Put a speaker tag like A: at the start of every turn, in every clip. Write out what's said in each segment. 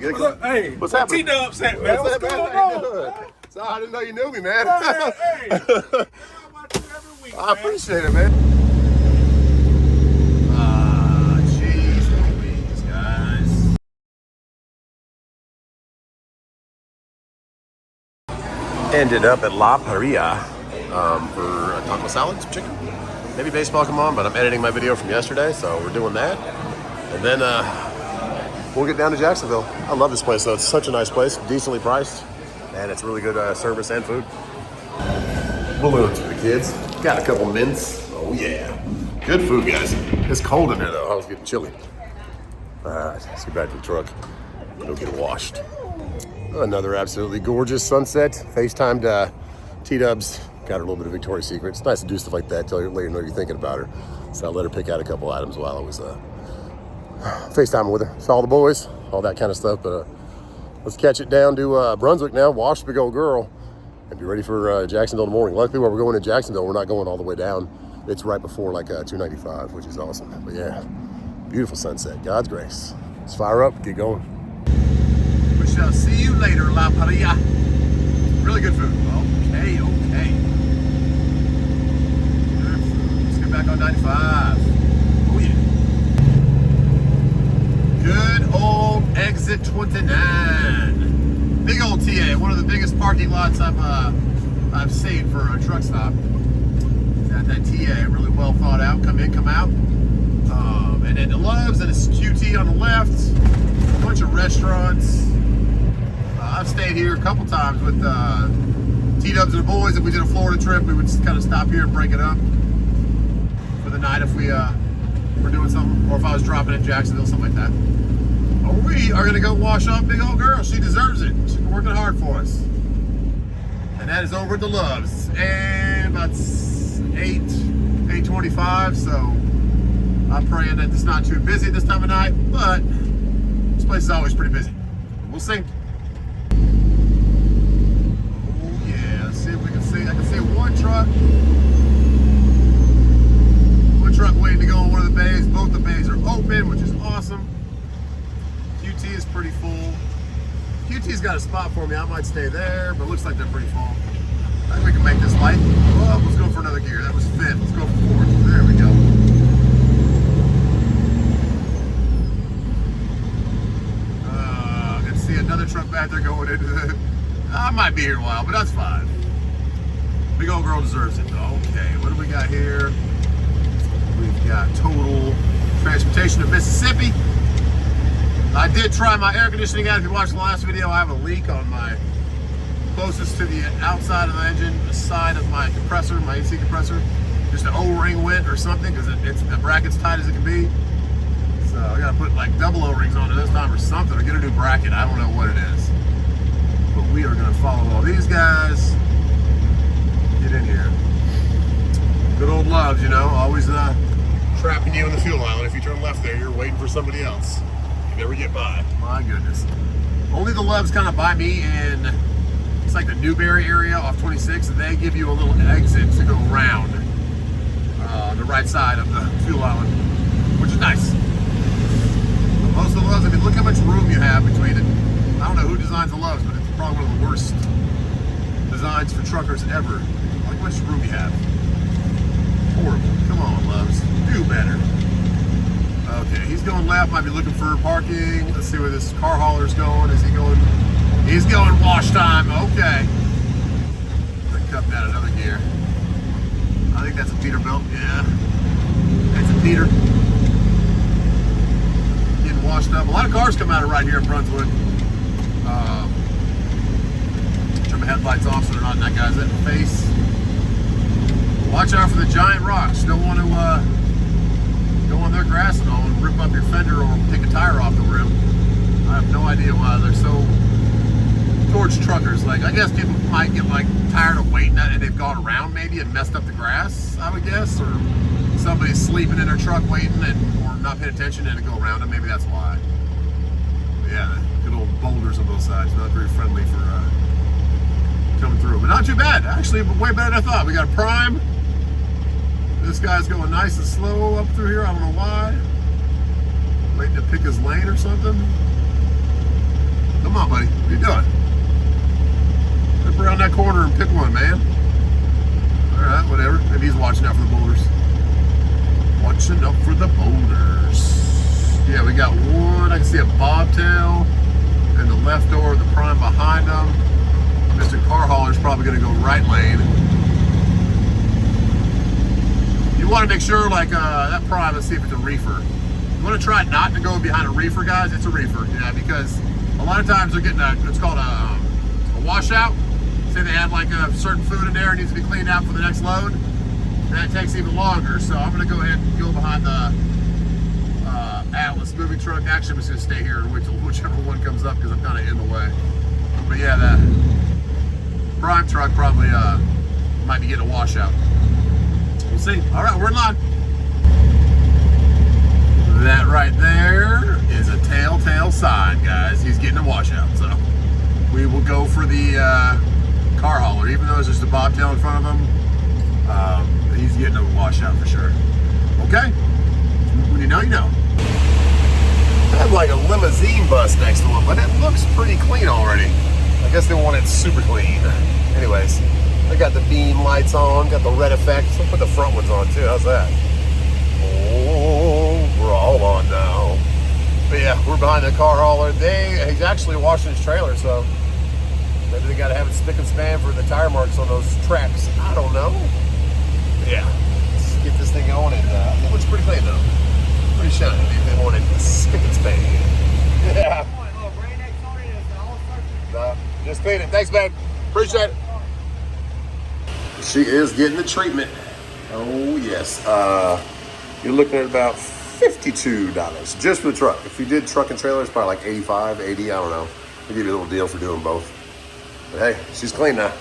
A: What's up? Hey,
B: what's happening?
A: T-Dub's at, man. What's going on?
B: So I didn't know you knew me, man.
A: Hey, I watch you every week,
B: I appreciate it, man. Jeez Louise, guys. Ended up at La Parrilla for a taco salad, some chicken. Maybe baseball come on, but I'm editing my video from yesterday, so we're doing that. And then we'll get down to Jacksonville. I love this place, though. It's such a nice place, decently priced, and it's really good service and food. Balloons for the kids. Got a couple mints. Oh, yeah. Good food, guys. It's cold in there, though. I was getting chilly. All right, let's get back to the truck. Go get washed. Another absolutely gorgeous sunset. FaceTimed T-Dubs. Got her a little bit of Victoria's Secret. It's nice to do stuff like that. Let her know you're thinking about her. So I let her pick out a couple items while I was FaceTiming with her. Saw the boys, all that kind of stuff. But let's catch it down to Brunswick now. Wash the big old girl and be ready for Jacksonville in the morning. Luckily, while we're going to Jacksonville, we're not going all the way down. It's right before like 295, which is awesome. But yeah, beautiful sunset. God's grace. Let's fire up, get going. We shall see you later, La Parrilla. Really good food. Okay. Let's get back on 95. Oh yeah. Good old exit 29. Big old TA. One of the biggest parking lots I've seen for a truck stop. Got that TA really well thought out. Come in, come out. And then the Loves, and it's QT on the left. A bunch of restaurants. I've stayed here a couple times with T-Dubs and the boys. If we did a Florida trip, we would just kind of stop here and break it up for the night if we were doing something, or if I was dropping in Jacksonville, something like that. But we are gonna go wash off big old girl. She deserves it. She's been working hard for us. And that is over at the Loves. And about 8:25, so I'm praying that it's not too busy this time of night, but this place is always pretty busy. We'll see. See if we can see. I can see one truck waiting to go in one of the bays. Both the bays are open, which is awesome. QT is pretty full. QT's got a spot for me. I might stay there, but it looks like they're pretty full. I think we can make this light. Oh, let's go for another gear. That was fifth. Let's go for fourth. There we go. I can see another truck back there going into the... I might be here a while, but that's fine. Big old girl deserves it. Okay, what do we got here? We've got total transportation of Mississippi. I did try my air conditioning out. If you watched the last video, I have a leak on my closest to the outside of the engine, the side of my compressor, my AC compressor. Just an O-ring went or something, because the bracket's tight as it can be. So I gotta put like double O-rings on it this time or something, or get a new bracket. I don't know what it is. But we are gonna follow all these guys. Get in here. Good old Loves, you know, always trapping you in the fuel island. If you turn left there, you're waiting for somebody else. You never get by. My goodness. Only the Loves kind of by me, and it's like the Newberry area off 26, and they give you a little exit to go around the right side of the fuel island, which is nice. But most of the Loves, I mean, look how much room you have between it. I don't know who designs the Loves, but it's probably one of the worst designs for truckers ever. Look how much room you have. Horrible. Come on, Loves. Do better. Okay, he's going left. Might be looking for parking. Let's see where this car hauler's going. Is he going? He's going wash time. Okay. They're cutting out another gear. I think that's a Peterbilt. Yeah. That's a Peter. Getting washed up. A lot of cars come out of right here in Brunswick. Turn my headlights off so they're not in that guy's face. Watch out for the giant rocks. Don't want to go on their grass and all and rip up your fender or take a tire off the rim. I have no idea why they're so towards truckers. Like, I guess people might get like tired of waiting and they've gone around maybe and messed up the grass, I would guess, or somebody's sleeping in their truck waiting or not paying attention and to go around them. Maybe that's why. But yeah, the good old boulders on both sides. Not very friendly for coming through, but not too bad. Actually, way better than I thought. We got a prime. This guy's going nice and slow up through here. I don't know why. Waiting to pick his lane or something. Come on, buddy. What are you doing? Flip around that corner and pick one, man. Alright, whatever. Maybe he's watching out for the boulders. Watching out for the boulders. Yeah, we got one. I can see a bobtail in the left door of the prime behind them. Mr. Car Hauler's probably going to go right lane. You want to make sure, like, that prime, let's see if it's a reefer. You want to try not to go behind a reefer, guys. It's a reefer, yeah, because a lot of times they're getting it's called a washout. Say they have like a certain food in there, it needs to be cleaned out for the next load. That takes even longer. So I'm going to go ahead and go behind the Atlas moving truck. Actually, I'm just going to stay here and wait till whichever one comes up because I'm kind of in the way. But yeah, that prime truck probably might be getting a washout. We'll see. All right, we're in line. That right there is a telltale sign, guys. He's getting a washout. So we will go for the car hauler, even though it's just a bobtail in front of him. He's getting a washout for sure. Okay? When you know, you know. I have like a limousine bus next to him, but it looks pretty clean already. I guess they want it super clean. Anyways, I got the beam lights on, got the red effect. I'll put the front ones on too. How's that? Oh, we're all on now. But yeah, we're behind the car hauler. He's actually washing his trailer, so maybe they got to have it spick and span for the tire marks on those tracks. I don't know. But yeah, let's get this thing going, and it looks pretty clean though. Pretty shiny. Maybe they want it spick and span. Yeah. Just clean it. Thanks, man. Appreciate it. She is getting the treatment. Oh yes. You're looking at about $52 just for the truck. If you did truck and trailer, it's probably like 85, 80, I don't know. We'll give you a little deal for doing both. But hey, she's clean now.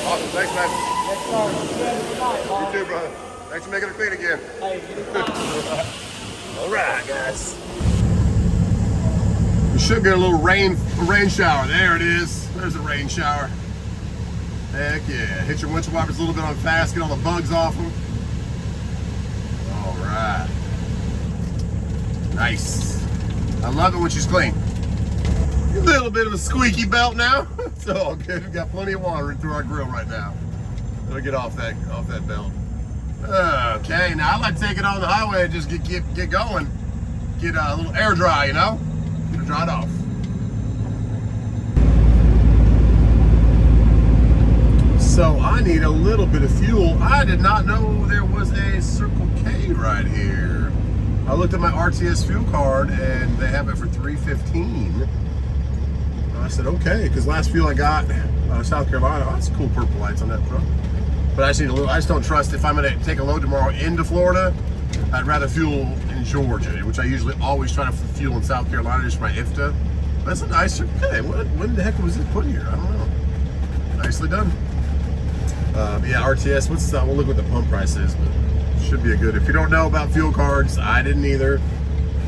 B: Awesome, thanks, man. You too, brother. Thanks for making her clean again. All right, guys. We should get a little rain shower. There it is. There's a rain shower. Heck yeah. Hit your windshield wipers a little bit on fast, get all the bugs off them. All right. Nice. I love it when she's clean. A little bit of a squeaky belt now. It's all good. We've got plenty of water in through our grill right now. It'll get off that belt. Okay, now I like to take it on the highway and just get going. Get a little air dry, you know? Get it dried off. So I need a little bit of fuel. I did not know there was a Circle K right here. I looked at my RTS fuel card and they have it for $3.15. I said, okay, because last fuel I got, South Carolina, that's cool purple lights on that truck. But I just need a little, I just don't trust if I'm gonna take a load tomorrow into Florida, I'd rather fuel in Georgia, which I usually always try to fuel in South Carolina just for my IFTA. That's a nice Circle K. When the heck was it put here? I don't know. Nicely done. Yeah, RTS, we'll look what the pump price is, but should be a good. If you don't know about fuel cards, I didn't either.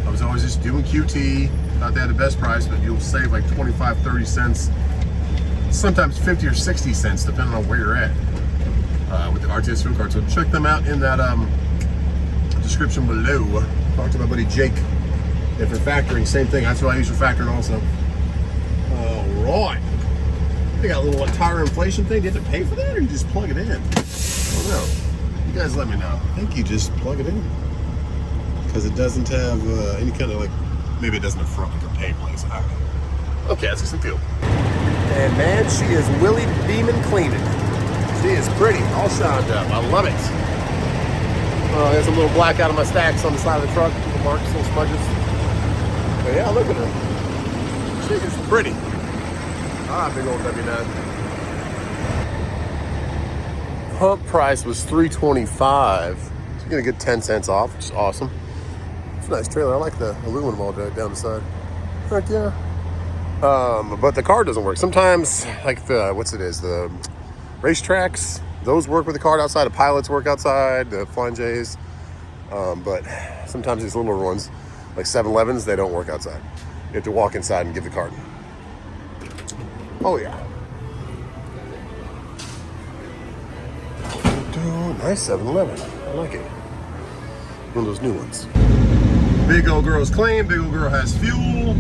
B: I was always just doing QT. Thought they had the best price, but you'll save like 25, 30 cents, sometimes 50 or 60 cents, depending on where you're at with the RTS fuel card. So check them out in that description below. Talk to my buddy Jake. If you're factoring, same thing. That's what I use for factoring also. All right. They got a little tire inflation thing. Do you have to pay for that, or you just plug it in? I don't know. You guys let me know. I think you just plug it in because it doesn't have any kind of like. Maybe it doesn't have front like a pay place. I don't know. Okay, let's get some fuel. And man, she is Willie beaming cleaning. She is pretty, all shined up. I love it. There's a little black out of my stacks on the side of the truck. Little marks, little smudges. But yeah, look at her. She is pretty. Ah, big old W9. Pump price was $3.25. So you're gonna get 10 cents off, which is awesome. It's a nice trailer. I like the aluminum all down the side. Heck yeah. But the card doesn't work. Sometimes, like the racetracks, those work with the card outside. The pilots work outside, the Flying J's. But sometimes these little ones, like 7-Elevens, they don't work outside. You have to walk inside and give the card. Oh yeah. Nice 7-Eleven. I like it. One of those new ones. Big old girl's clean, big old girl has fuel.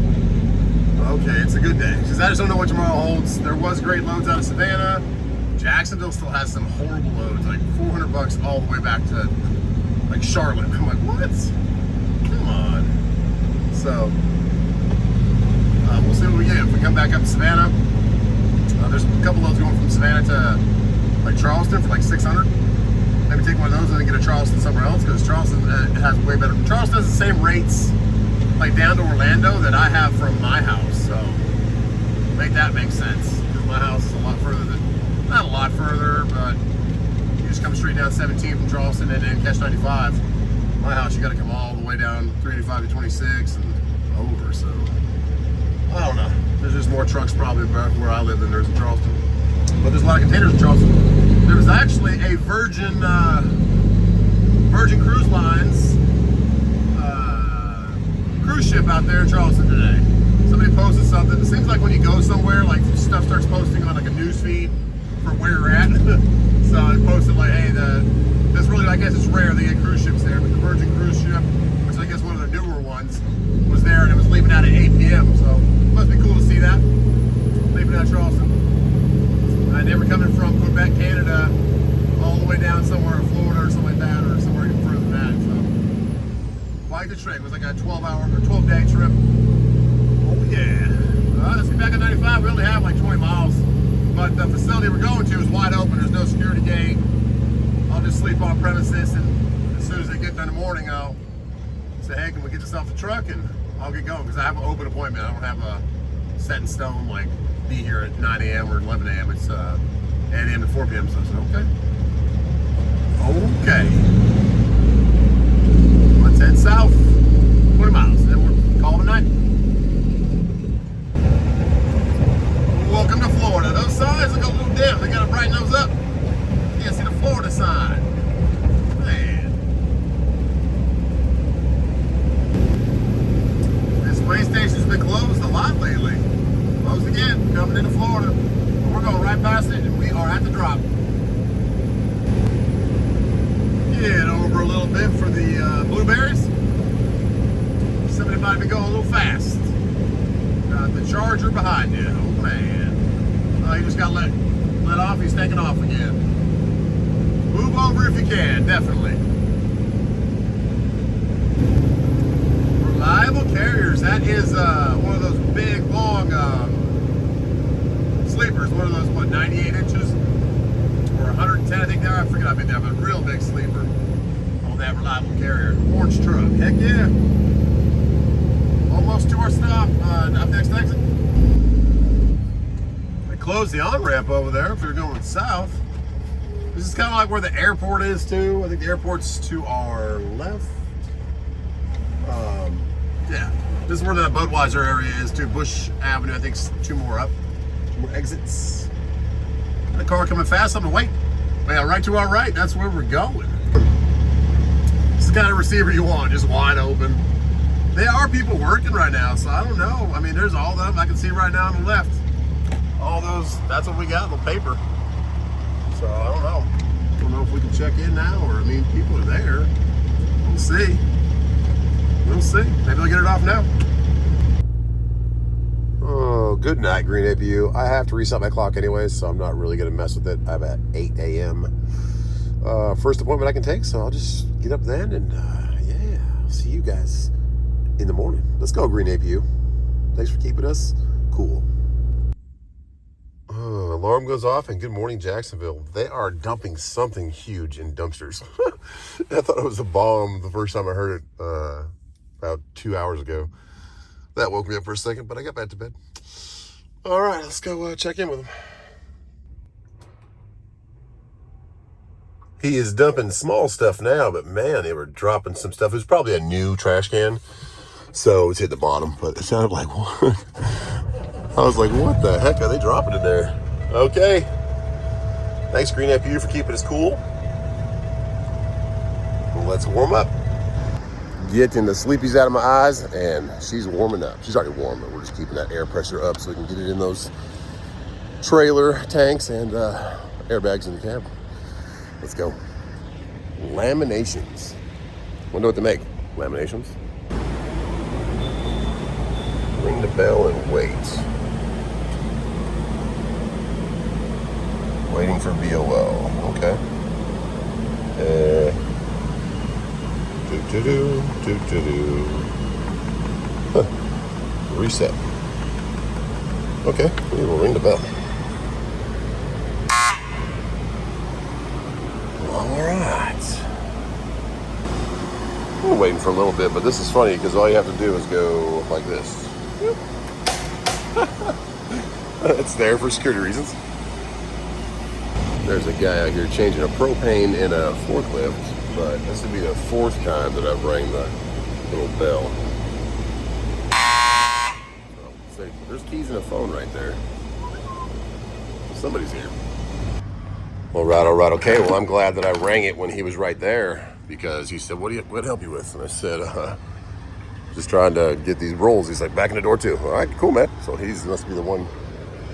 B: Okay, it's a good day. Because I just don't know what tomorrow holds. There was great loads out of Savannah. Jacksonville still has some horrible loads, like $400 all the way back to like Charlotte. I'm like, what? Come on. So, we'll see what we get. If we come back up to Savannah, there's a couple loads going from Savannah to like Charleston for like 600. Maybe take one of those and then get a Charleston somewhere else, because Charleston has way better. Charleston has the same rates like down to Orlando that I have from my house, so make that make sense. Because my house is a lot further than, not a lot further, but you just come straight down 17 from Charleston and then catch 95. My house, you got to come all the way down 385 to 26 and over. So I don't know. There's just more trucks probably where I live than there's in Charleston. But there's a lot of containers in Charleston. There was actually a Virgin Cruise Lines cruise ship out there in Charleston today. Somebody posted something. It seems like when you go somewhere, like stuff starts posting on like a news feed for where you're at. So it posted like, hey, that's really, I guess it's rare they get cruise ships there, but the Virgin cruise ship, which I guess one of the newer ones, was there and it was leaving out at 8 p.m. So it must be cool to see that. Leaving out Charleston. They were coming from Quebec, Canada, all the way down somewhere in Florida or something like that, or somewhere even further than that. So quite the trip. It was like a 12-hour or 12-day trip. Oh yeah. Let's get back on 95. We only have like 20 miles, but the facility we're going to is wide open. There's no security gate. I'll just sleep on premises, and as soon as they get done in the morning, I'll say, hey, can we get this off the truck, and I'll get going, because I have an open appointment. I don't have a set in stone like be here at 9 a.m. or 11 a.m. It's 8 a.m. to 4 p.m. So I said, okay. Let's head south 20 miles, and then we'll call it a night. Welcome to Florida. Those signs look a little dim. They gotta brighten those up. You can't see the Florida sign. Man. This space station's been closed a lot lately. Closed again, coming into Florida. We're going right past it, and we are at the drop. Get over a little bit for the blueberries. Somebody might be going a little fast. Got the Charger behind you. Oh man. You just got let off. He's taking off again. Move over if you can, definitely. Reliable carriers. That is one of those big, long sleepers. One of those, what, 98 inches or 110, I think they are. I forget how big they are, but a real big sleeper on that reliable carrier. Orange truck. Heck yeah. Almost to our stop. Up next exit. They closed the on-ramp over there if you're going south. This is kind of like where the airport is too. I think the airport's to our left. Yeah, this is where the Budweiser area is too. Bush Avenue, I think, 2 more up. 2 more exits. Got a car coming fast, I'm gonna wait. Yeah, right to our right, that's where we're going. This is the kind of receiver you want, just wide open. There are people working right now, so I don't know. I mean, there's all of them I can see right now on the left. All those, that's what we got, the paper. So I don't know. I don't know if we can check in now, or I mean, people are there. We'll see. We'll see. Maybe they'll get it off now. Oh, good night, Green APU. I have to reset my clock anyway, so I'm not really going to mess with it. I'm at 8 a.m. First appointment I can take, so I'll just get up then, and yeah, I'll see you guys in the morning. Let's go, Green APU. Thanks for keeping us cool. Alarm goes off, and good morning, Jacksonville. They are dumping something huge in dumpsters. I thought it was a bomb the first time I heard it about 2 hours ago. That woke me up for a second, but I got back to bed. All right, let's go check in with him. He is dumping small stuff now, but man, they were dropping some stuff. It was probably a new trash can, so it's hit the bottom, but it sounded like one. I was like, what the heck are they dropping in there? Okay. Thanks, Green APU, for keeping us cool. Well, let's warm up. Getting the sleepies out of my eyes, and she's warming up. She's already warm, but we're just keeping that air pressure up so we can get it in those trailer tanks and airbags in the cab. Let's go. Laminations. Wonder what to make. Laminations.
C: bell and wait. Waiting for BOL. Okay. Reset. Okay, we will ring the bell. Alright. I'm waiting for a little bit, but this is funny because all you have to do is go like this. It's there for security reasons. There's a guy out here changing a propane in a forklift, but this would be the 4th time that I've rang the little bell. So, there's keys in the phone right there. Somebody's here. All right, okay. Well, I'm glad that I rang it when he was right there because he said, what help you with? And I said, just trying to get these rolls. He's like, back in the door too. All right, cool, man. So he must be the one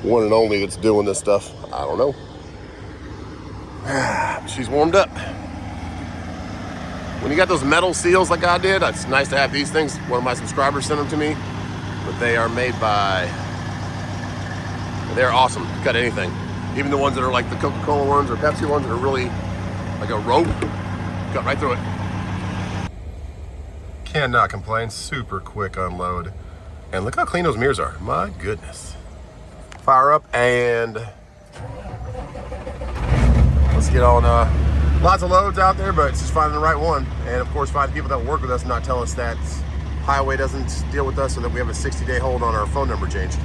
C: and only that's doing this stuff. I don't know. She's warmed up. When you got those metal seals like I did, it's nice to have these things. One of my subscribers sent them to me, but they are made by, they're awesome. Cut anything. Even the ones that are like the Coca-Cola ones or Pepsi ones that are really like a rope, cut right through it. Cannot complain. Super quick unload. And look how clean those mirrors are. My goodness. Fire up and let's get on. Lots of loads out there, but it's just finding the right one. And of course, finding people that work with us and not telling us that highway doesn't deal with us so that we have a 60-day hold on our phone number changed.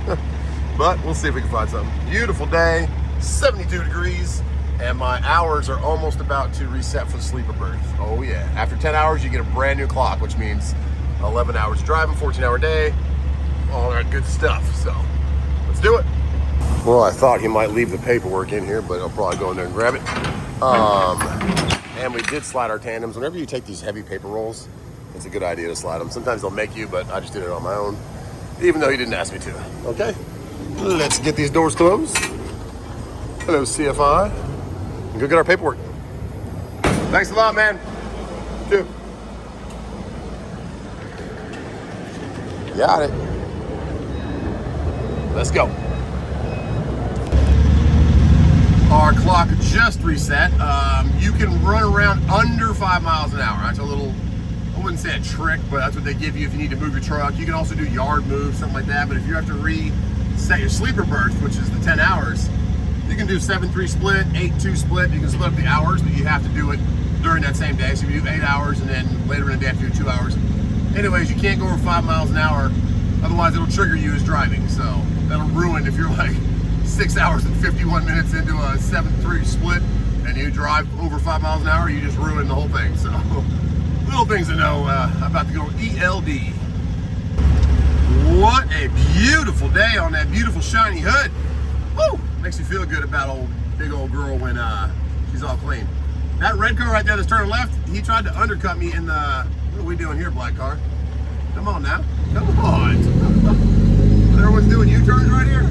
C: But we'll see if we can find something. Beautiful day, 72 degrees, and my hours are almost about to reset for the sleeper berth. Oh yeah, after 10 hours, you get a brand new clock, which means 11 hours driving, 14-hour day, all that good stuff. So let's do it. Well, I thought he might leave the paperwork in here, but I'll probably go in there and grab it. And we did slide our tandems. Whenever you take these heavy paper rolls, it's a good idea to slide them. Sometimes they'll make you, but I just did it on my own, even though he didn't ask me to. Okay, let's get these doors closed. Hello, CFI. And go get our paperwork. Thanks a lot, man. Too. Got it. Let's go. Our clock just reset. You can run around under 5 miles an hour. That's a little, I wouldn't say a trick, but that's what they give you if you need to move your truck. You can also do yard moves, something like that. But if you have to reset your sleeper berth, which is the 10 hours, you can do 7-3 split, 8-2 split. You can split up the hours, but you have to do it during that same day. So you do 8 hours, and then later in the day, you have to do 2 hours. Anyways, you can't go over 5 miles an hour. Otherwise, it'll trigger you as driving. So that'll ruin if you're like 6 hours and 51 minutes into a 7-3 split and you drive over 5 miles an hour, you just ruin the whole thing. So little things to know about to go ELD. What a beautiful day on that beautiful shiny hood. Woo! Makes you feel good about big old girl when she's all clean. That red car right there that's turning left, he tried to undercut me in the, what are we doing here, black car? Come on now, come on. Everyone's doing U-turns right here?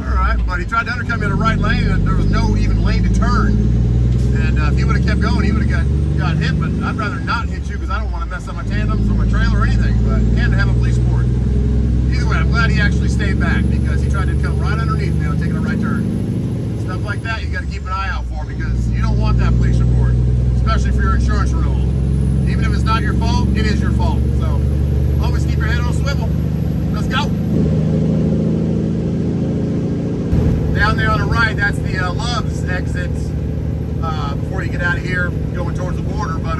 C: All right, but he tried to undercut me in the right lane and there was no even lane to turn. And if he would have kept going, he would have got hit, but I'd rather not hit you because I don't want to mess up my tandems or my trailer or anything, but can't have a police report. Either way, I'm glad he actually stayed back because he tried to come right underneath me on taking a right turn. Stuff like that, you got to keep an eye out for because you don't want that police report, especially for your insurance renewal. Even if it's not your fault, it is your fault. So always keep your head on a swivel. Let's go. Down there on the right, that's the Love's exit before you get out of here going towards the border. But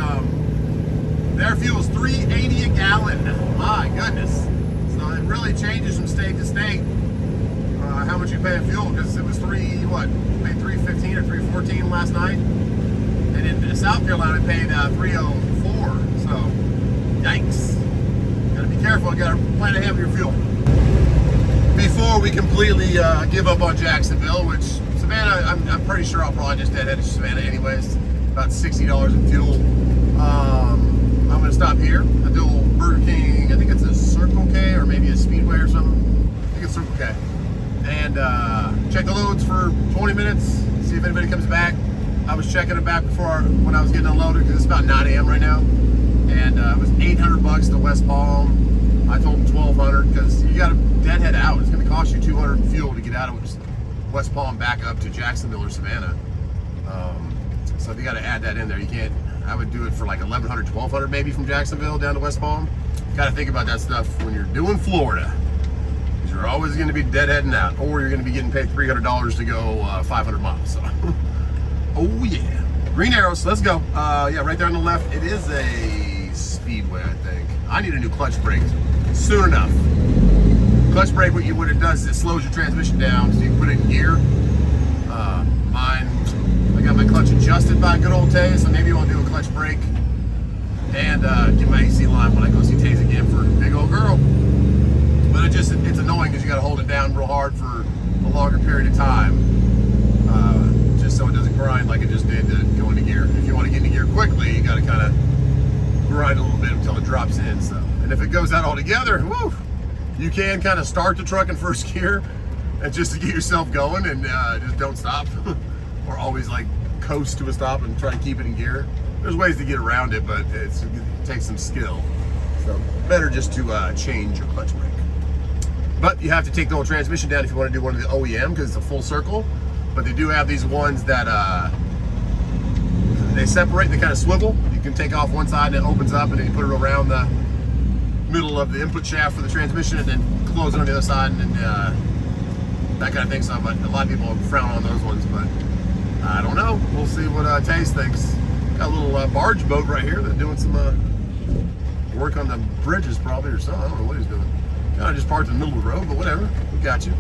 C: their fuel's $3.80 a gallon. My goodness. So it really changes from state to state how much you pay in fuel because it was paid $3.15 or $3.14 last night. And in South Carolina, it paid $3.04. So, yikes. Gotta be careful, gotta plan ahead with your fuel. Before we completely give up on Jacksonville, which Savannah, I'm pretty sure I'll probably just head to Savannah anyways. About $60 in fuel. I'm gonna stop here. I do a little Burger King, I think it's a Circle K or maybe a Speedway or something. I think it's Circle K. And check the loads for 20 minutes, see if anybody comes back. I was checking it back before when I was getting unloaded because it's about 9 a.m. right now. And it was $800 to West Palm. I told them $1,200 because you got a dead
B: West Palm back up to Jacksonville or Savannah. So you got to add that in there. You can't. I would do it for like 1,100, 1,200 maybe from Jacksonville down to West Palm. Got to think about that stuff when you're doing Florida. You're always going to be deadheading out, or you're going to be getting paid $300 to go 500 miles. So. Oh yeah, green arrows. Let's go. Yeah, right there on the left. It is a speedway, I think. I need a new clutch brake soon enough. Clutch brake, what it does is it slows your transmission down, so you can put it in gear. Mine, I got my clutch adjusted by good old Tay, so maybe I'll do a clutch brake and get my AC line when I go see Tays again for big old girl. But it's annoying because you got to hold it down real hard for a longer period of time, just so it doesn't grind like it just did to go into gear. If you want to get into gear quickly, you got to kind of grind a little bit until it drops in. So, and if it goes out altogether, whoo, you can kind of start the truck in first gear and just to get yourself going and just don't stop, or always like coast to a stop and try to keep it in gear. There's ways to get around it, but it takes some skill. So better just to change your clutch brake. But you have to take the whole transmission down if you want to do one of the OEM because it's a full circle. But they do have these ones that they separate, they kind of swivel. You can take off one side and it opens up, and then you put it around the middle of the input shaft for the transmission, and then close it on the other side, and that kind of thing. So, but a lot of people frown on those ones, but I don't know. We'll see what Taze thinks. Got a little barge boat right here that's doing some work on the bridges probably or something. I don't know what he's doing. Kind of just parked in the middle of the road, but whatever. We got you.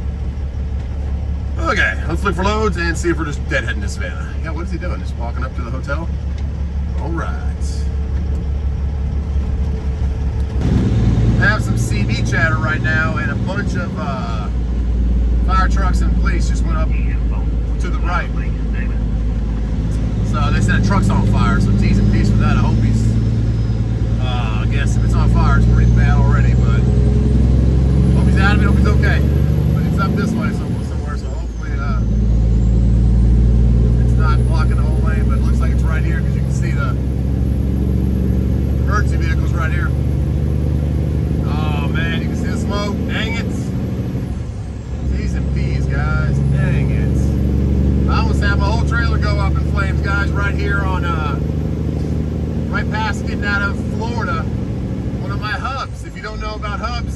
B: Okay, let's look for loads and see if we're just deadheading to Savannah. Yeah, what is he doing? Just walking up to the hotel? All right. I have some CB chatter right now, and a bunch of fire trucks and police just went up to the right. So they said a truck's on fire, so T's and P's for that. I hope he's, I guess if it's on fire, it's pretty bad already, but hope he's out of it, hope he's okay. But it's up this way somewhere, so hopefully it's not blocking the whole lane, but it looks like it's right here because you can see the emergency vehicle's right here. Oh man, you can see the smoke. Dang it. T's and P's, guys. Dang it. I almost had my whole trailer go up in flames, guys, right here on, right past getting out of Florida. One of my hubs. If you don't know about hubs,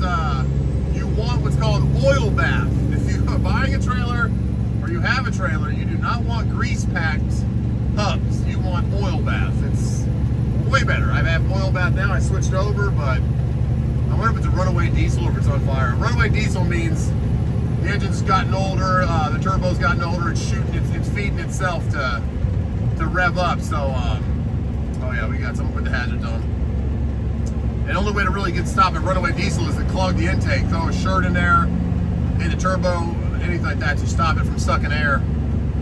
B: you want what's called oil bath. If you are buying a trailer or you have a trailer, you do not want grease-packed hubs. You want oil bath. It's way better. I have oil bath now. I switched over, but I wonder if it's a runaway diesel or if it's on fire. Runaway diesel means the engine's gotten older, the turbo's gotten older, it's shooting, it's feeding itself to rev up. So, oh yeah, we got someone with the hazards on. And the only way to really get stopped at runaway diesel is to clog the intake, throw a shirt in there, in the turbo, anything like that to stop it from sucking air,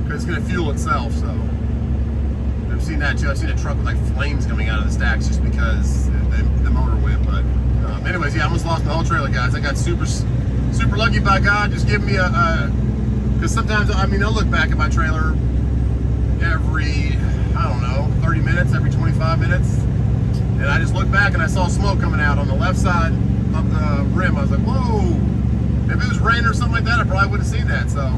B: because it's going to fuel itself. So, I've seen that too. I've seen a truck with like flames coming out of the stacks just because the motor went. But anyways, yeah, I almost lost my whole trailer, guys. I got super lucky by God, just giving me because sometimes, I mean, I'll look back at my trailer every, I don't know, 30 minutes, every 25 minutes. And I just looked back and I saw smoke coming out on the left side of the rim. I was like, whoa. If it was rain or something like that, I probably would have seen that. So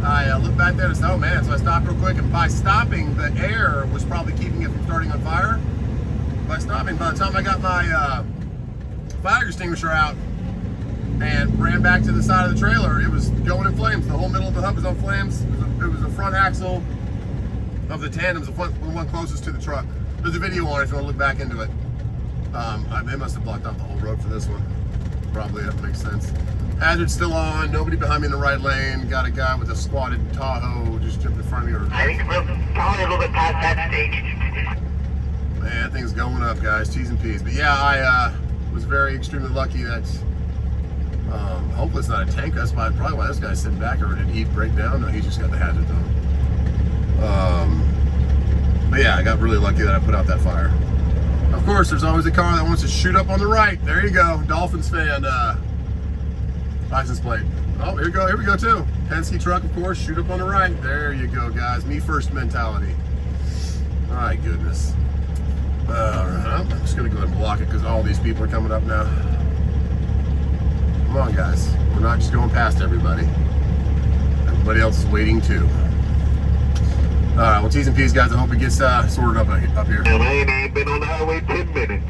B: I looked back there and said, oh man. So I stopped real quick, and by stopping, the air was probably keeping it from starting on fire. By stopping, by the time I got my fire extinguisher out and ran back to the side of the trailer, it was going in flames. The whole middle of the hub was on flames. It was the front axle of the tandems, the one closest to the truck. There's a video on it if you want to look back into it. They must have blocked off the whole road for this one. Probably, that makes sense. Hazard's still on, nobody behind me in the right lane. Got a guy with a squatted Tahoe just jumped in front of me.
D: I think we're probably a little bit past that stage.
B: Man, that thing's going up, guys. T's and P's. But yeah, I was very extremely lucky that hopefully it's not a tank. That's probably why this guy's sitting back. Or did he break down? No, he just got the hazard on. But yeah, I got really lucky that I put out that fire. Of course, there's always a car that wants to shoot up on the right. There you go, Dolphins fan license plate. Oh, here we go too. Penske truck, of course, shoot up on the right. There you go, guys. Me first mentality. My goodness. All right, I'm just gonna go ahead and block it because all these people are coming up now. Come on, guys. We're not just going past everybody. Everybody else is waiting too. All right, well, T's and P's, guys. I hope it gets sorted up here.
D: And I ain't been on the highway 10 minutes.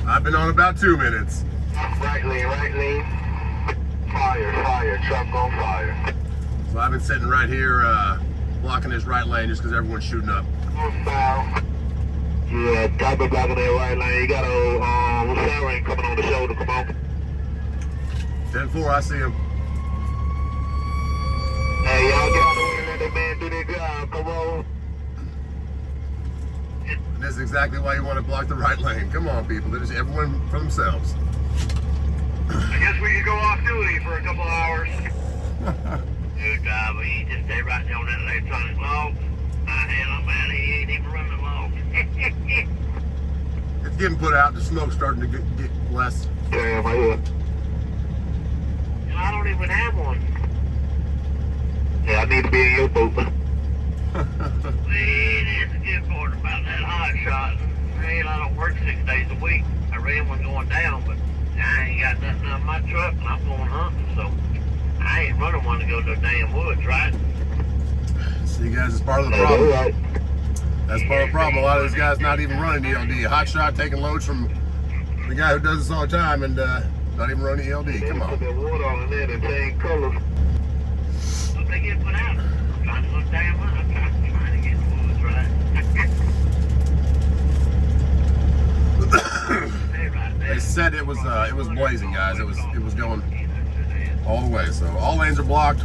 B: I've been on about 2 minutes.
D: Right lane. Fire, truck on fire.
B: So I've been sitting right here blocking this right lane just because everyone's shooting up.
D: On foul. Yeah, Tiger blocking that right lane. You got a siren coming on the shoulder. Come on.
B: 10-4, I see him.
D: Hey, y'all get out of the way and let that man do their job. Come on.
B: And this is exactly why you want to block the right lane. Come on, people. They're just everyone for themselves.
D: I guess we could go off duty for a couple hours. Good job. He just stay right there on that electronic log. Hell, man, he ain't even running the log.
B: It's getting put out. The smoke's starting to get less.
D: Damn, I hear. I don't even have one. Yeah, I need to be in your boat. It is a good part about that hot shot. Hell, I don't work 6 days a week. I ran one going down, but I ain't got nothing on my truck, and I'm going hunting, so I ain't running one to go to the damn woods, right?
B: See, guys, it's part of the problem. That's part of the problem. A lot of these guys not even running ELD. Hot shot taking loads from the guy who does this all the time and not even running ELD. Come on.
D: Put that water on there and change colors. What they get put out? I'm trying to look damn up. I'm trying to get the woods, right?
B: They said it was blazing, guys. It was going all the way. So all lanes are blocked.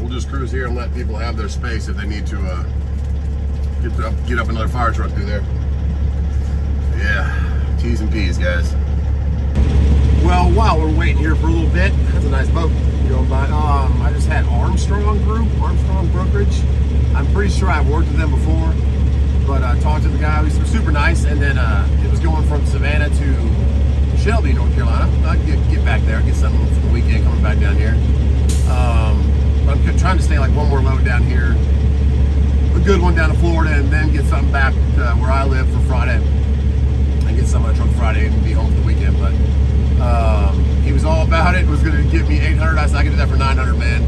B: We'll just cruise here and let people have their space if they need to get up another fire truck through there. Yeah, T's and P's, guys. Well, while we're waiting here for a little bit, that's a nice boat going by. I just had Armstrong Brokerage. I'm pretty sure I've worked with them before, but I talked to the guy. He was super nice, and then it was going from Savannah to Shelby, North Carolina. I'll get back there, get something for the weekend coming back down here. But I'm trying to stay like one more load down here, a good one down to Florida, and then get something back where I live for Friday, and get some on the truck Friday and be home for the weekend. But he was all about it. Was going to give me 800. I said I could do that for 900, man.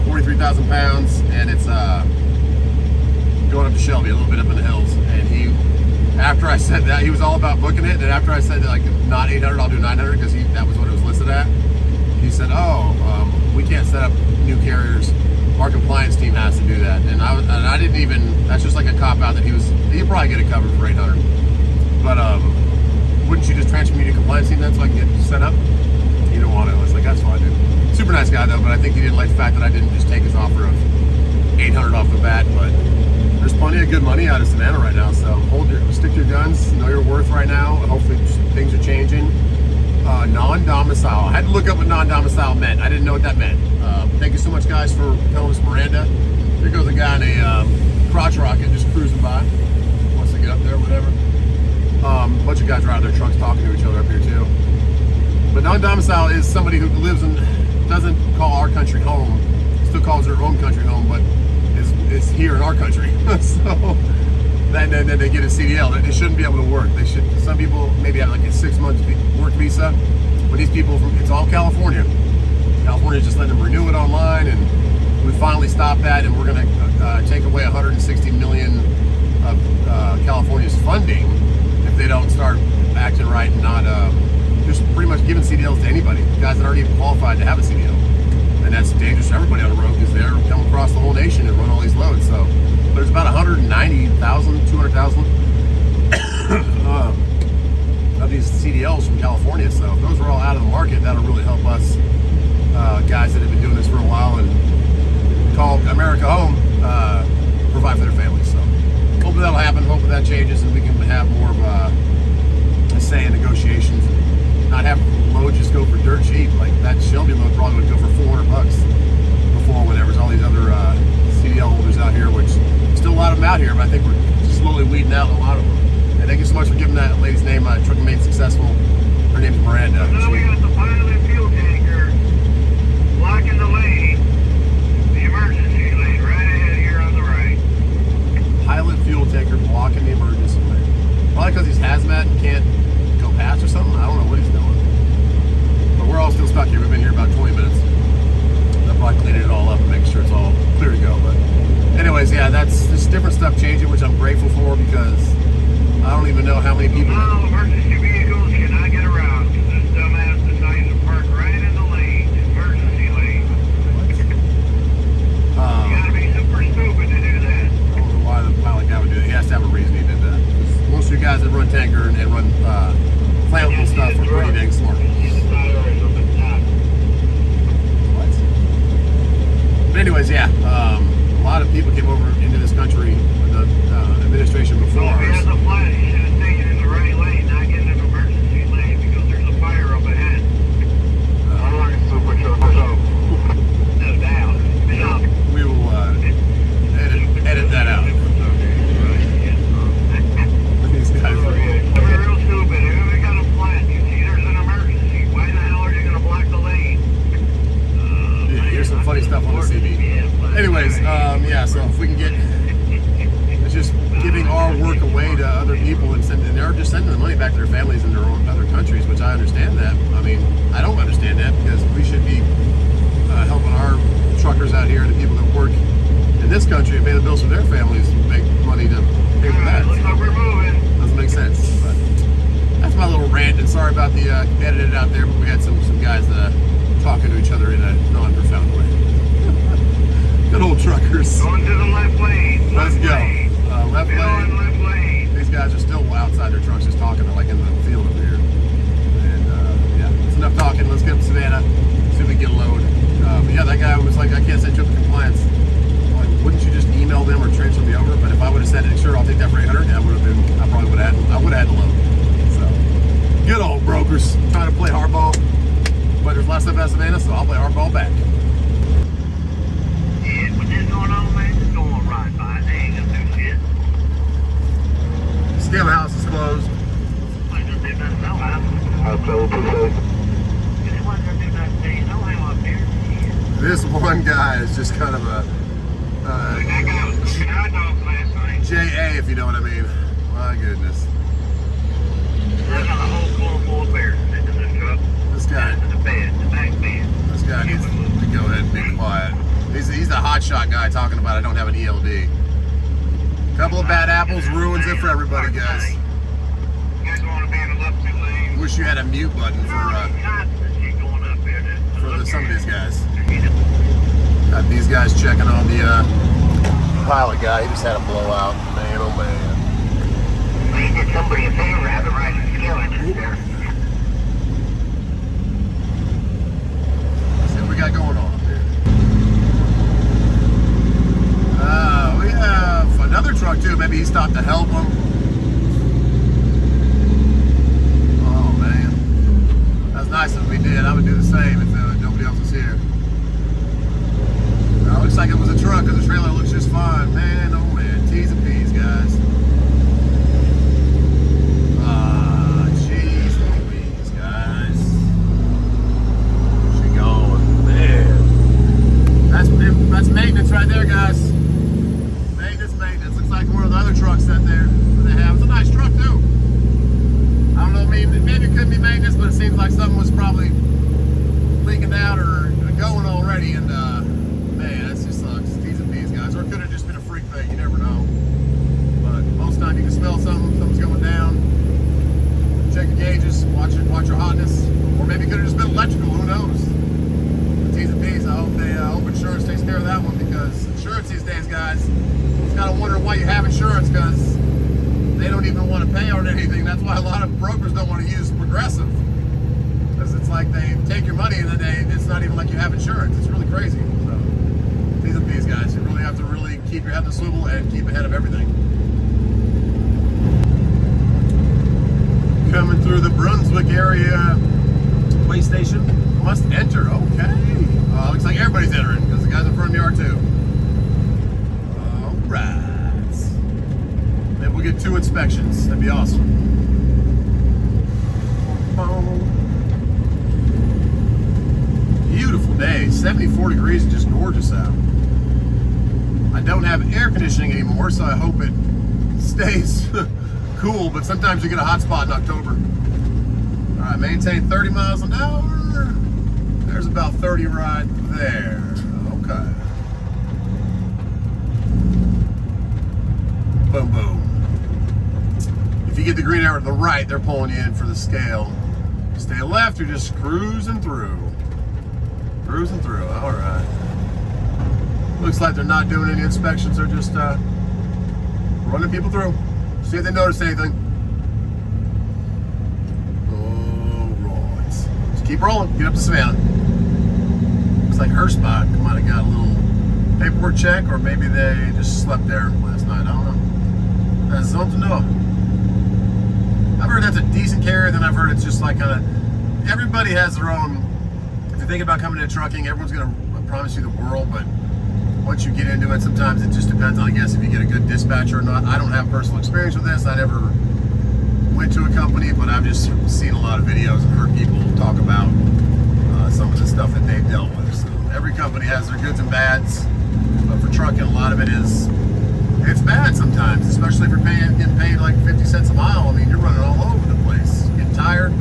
B: 43,000 pounds, and it's going up to Shelby, a little bit up in the hills. And he, after I said that, he was all about booking it. And after I said that, like, not 800, I'll do 900 because that was what it was listed at. He said, we can't set up new carriers. Our compliance team has to do that. And I didn't even, that's just like a cop out that he'd probably get it covered for 800. But wouldn't you just transfer me to compliance team then so I can get set up? He didn't want to. I was like, that's fine, dude. Super nice guy though, but I think he didn't like the fact that I didn't just take his offer of 800 off the bat. But there's plenty of good money out of Savannah right now, so stick to your guns, know your worth right now. Hopefully things are changing. Non-domicile. I had to look up what non-domicile meant. I didn't know what that meant. Thank you so much, guys, for telling us Miranda. There goes a guy in a crotch rocket just cruising by. Wants to get up there or whatever. A bunch of guys are out of their trucks talking to each other up here too. But non-domicile is somebody who lives in, doesn't call our country home, still calls their own country home, but is here in our country. So then they get a CDL. They shouldn't be able to work. They should. Some people maybe have like a 6-month work visa, but these people it's all California. California's just letting them renew it online, and we finally stopped that, and we're going to take away 160 million of California's funding if they don't start acting right and not just pretty much giving CDLs to anybody, guys that aren't even qualified to have a CDL. And that's dangerous to everybody on the road because they're come across the whole nation and run all these loads. So, but there's about 190,000, 200,000 of these CDLs from California. So if those are all out of the market, that'll really help us guys that have been doing this for a while and call America home, provide for their families. So hopefully that'll happen. Hopefully that changes and we can have more of a say in negotiations. Not have load just go for dirt cheap. Like that Shelby load probably would go for $400 before when there was all these other CDL holders out here, which still a lot of them out here, but I think we're slowly weeding out a lot of them. And thank you so much for giving that lady's name, Trucking Made Successful. Her name's Miranda.
D: Now we got the pilot fuel tanker blocking the lane, the emergency lane, right ahead here on the right.
B: Pilot fuel tanker blocking the emergency lane. Probably because he's hazmat and can't go past or something. I don't know what he's doing. But we're all still stuck here. We've been here about 20 minutes. They'll probably clean it yeah, so if we can get, it's just giving our work away to other people and they're just sending the money back to their families in their own other countries, which I understand that. I mean, I don't understand that because we should be helping our truckers out here, the people that work in this country and pay the bills for their families, make money to pay for that.
D: Looks like we're moving.
B: Doesn't make sense. But that's my little rant, and sorry about the edited out there, but we had some guys talking to each other in a non-profound way. Good old truckers.
D: Going to the left lane.
B: Let's go. Left
D: Still in
B: lane.
D: left lane.
B: These guys are still outside their trucks just talking. They're like in the field over here. And yeah, it's enough talking. Let's get up to Savannah, see if we can get a load. But yeah, that guy was like, I can't send you up to compliance. I'm like, wouldn't you just email them or transfer me over? But if I would have said, sure, I'll take that for 800, I would have been, I probably would have had, I would have had the load. So, good old brokers trying to play hardball. But there's less stuff out of Savannah, so I'll play hardball back.
D: Yeah, with this going on, man, it's going right by. They ain't gonna do shit.
B: Scale house is closed.
D: They ain't gonna do nothing, no how.
A: How close is it?
D: They wasn't gonna do nothing to you, no how up here.
B: This one guy is just kind of a
D: That guy was cooking hot dogs last night.
B: JA, if you know what I mean. My goodness.
D: There's got a whole corn full of bears in the truck.
B: This guy.
D: Down to the bed, the back bed.
B: This guy needs to go ahead and be quiet. He's the hotshot guy talking about I don't have an ELD. Couple of bad apples ruins it for everybody, guys.
D: You guys want to be in the left two lanes?
B: Wish you had a mute button for some of these guys. Got these guys checking on the pilot guy. He just had a blowout. Man, oh man.
D: We did somebody a favor having right skill in this there.
B: Let's see what we got going on here. We have another truck too. Maybe he stopped to help him. Oh man, that's nice if we did. I would do the same if nobody else was here. Looks like it was a truck because the trailer looks just fine. Man, oh man, T's and P's, guys. Jeez Louise, guys. She going, man. That's maintenance right there, guys. Maintenance. Looks like one of the other trucks that they have. It's a nice truck too. I don't know, maybe it could be maintenance, but it seems like something was probably leaking out or going already, and man, that just sucks. T's and P's, guys. Or it could have just been a freak thing. You never know. But most of the time you can smell something's going down. Check your gauges, watch your hotness, or maybe it could have just been electrical. Who knows? But T's and P's. I hope insurance takes care of that one, because insurance these days, guys, it's got to wonder why you have insurance, because they don't even want to pay on anything. That's why a lot of brokers don't want to use Progressive. Because it's like they take your money and then it's not even like you have insurance. It's really crazy. So, T's and P's, guys. You really have to really keep your head in the swivel and keep ahead of everything. Coming through the Brunswick area way station. Must enter. Okay. Looks like everybody's entering because the guys in front of me are too. All right. Maybe we'll get 2 inspections. That'd be awesome. Beautiful day, 74 degrees and just gorgeous out. I don't have air conditioning anymore, so I hope it stays cool, but sometimes you get a hot spot in October. All right, maintain 30 miles an hour. There's about 30 right there. Okay. Boom, boom. If you get the green arrow to the right, they're pulling you in for the scale. Stay left, you're just cruising through. Cruising through, all right. Looks like they're not doing any inspections. They're just running people through. See if they notice anything. All right. Just keep rolling. Get up to Savannah. Looks like her spot might have got a little paperwork check, or maybe they just slept there last night. I don't know. That's something to know. I've heard that's a decent carrier, then I've heard it's just like everybody has their own. If you're thinking about coming into trucking, everyone's going to promise you the world, but once you get into it, sometimes it just depends on, I guess, if you get a good dispatcher or not. I don't have personal experience with this. I never went to a company, but I've just seen a lot of videos and heard people talk about some of the stuff that they've dealt with. So every company has their goods and bads, but for
C: trucking, a lot of it is, it's bad sometimes, especially if you're getting paid like 50 cents a mile. I mean, you're running all over the place, getting tired,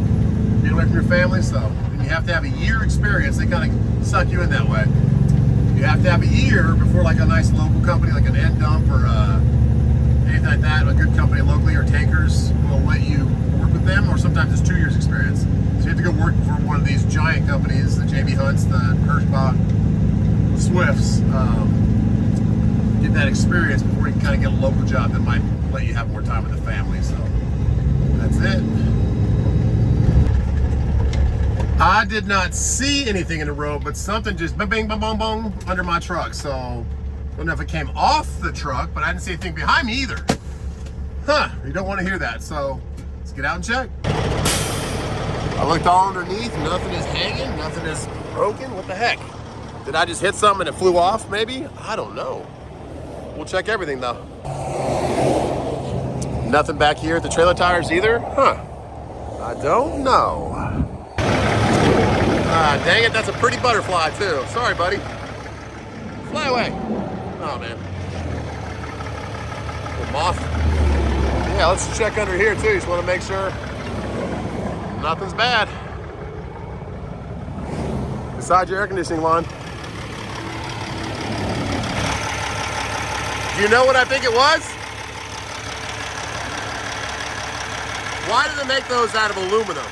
C: getting away from your family. So and you have to have a year experience. They kind of suck you in that way. You have to have a year before like a nice local company like an End Dump or anything like that, a good company locally or Tankers will let you work with them, or sometimes it's 2 years experience. So you have to go work for one of these giant companies, the JB Hunts, the Hirschbach, Swifts, get that experience before you can kind of get a local job that might let you have more time with the family. So that's it. I did not see anything in the road, but something just bang, bang, bang, bang, bang under my truck. So I don't know if it came off the truck, but I didn't see anything behind me either. Huh, you don't want to hear that. So let's get out and check. I looked all underneath, nothing is hanging, nothing is broken. What the heck? Did I just hit something and it flew off maybe? I don't know. We'll check everything though. Nothing back here at the trailer tires either? Huh, I don't know. Dang it, that's a pretty butterfly too. Sorry, buddy. Fly away. Oh man. Little moth. Yeah, let's check under here too. Just want to make sure nothing's bad. Besides your air conditioning line. Do you know what I think it was? Why did they make those out of aluminum?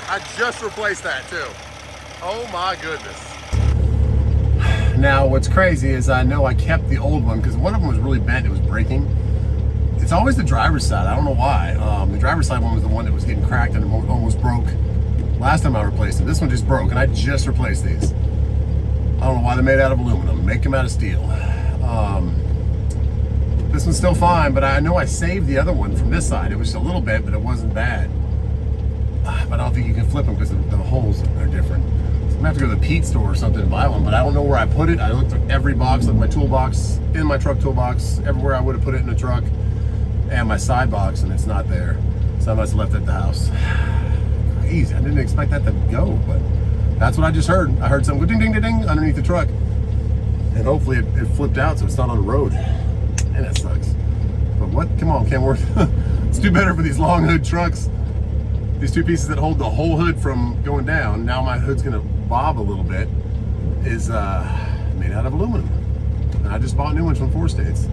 C: I just replaced that too. Oh my goodness. Now what's crazy is I know I kept the old one because one of them was really bent, it was breaking. It's always the driver's side, I don't know why. The driver's side one was the one that was getting cracked and almost broke last time I replaced it. This one just broke and I just replaced these. I don't know why they're made out of aluminum, make them out of steel. This one's still fine, but I know I saved the other one from this side. It was a little bent, but it wasn't bad. But I don't think you can flip them because the holes are different. So I'm gonna have to go to the Pete store or something and buy one, but I don't know where I put it. I looked through every box, like my toolbox, in my truck toolbox, everywhere I would have put it in the truck, and my side box, and it's not there. So I must have left it at the house. Crazy, I didn't expect that to go, but that's what I just heard. I heard something go ding, ding, ding, ding underneath the truck. And hopefully it flipped out so it's not on the road. And that sucks. But what, come on, Kenworth. Let's do better for these long hood trucks. These two pieces that hold the whole hood from going down, now my hood's gonna bob a little bit, is made out of aluminum. And I just bought new ones from 4 States.